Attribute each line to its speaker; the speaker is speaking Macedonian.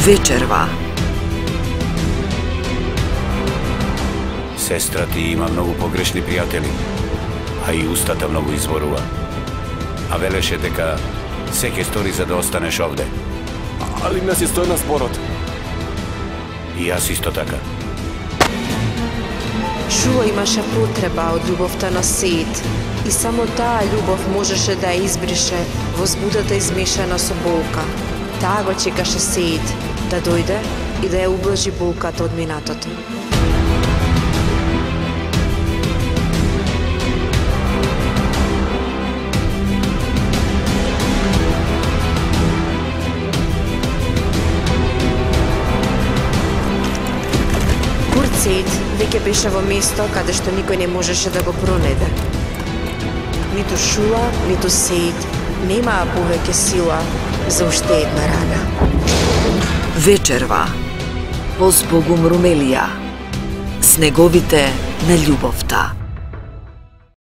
Speaker 1: Вечерва.
Speaker 2: Сестра ти има многу погрешни пријатели, а и устата многу изворува. А велеше дека се ќе стори за да останеш овде.
Speaker 3: Ali nas je stoji na sporot.
Speaker 2: И јас исто така.
Speaker 4: Шула имаше потреба од љубовта на Сеид и само таа љубов можеше да ја избрише возбудата измешана со болка. Таа го чекаше Сеид да дојде и да ја ублажи болката од минатото. Сеид веќе беше во место каде што никој не можеше да го пронајде. Ниту Шула, ниту Сеид немаа повеќе сила за уште една рана.
Speaker 1: Вечерва. По збогум Румелија. Снеговите на љубовта.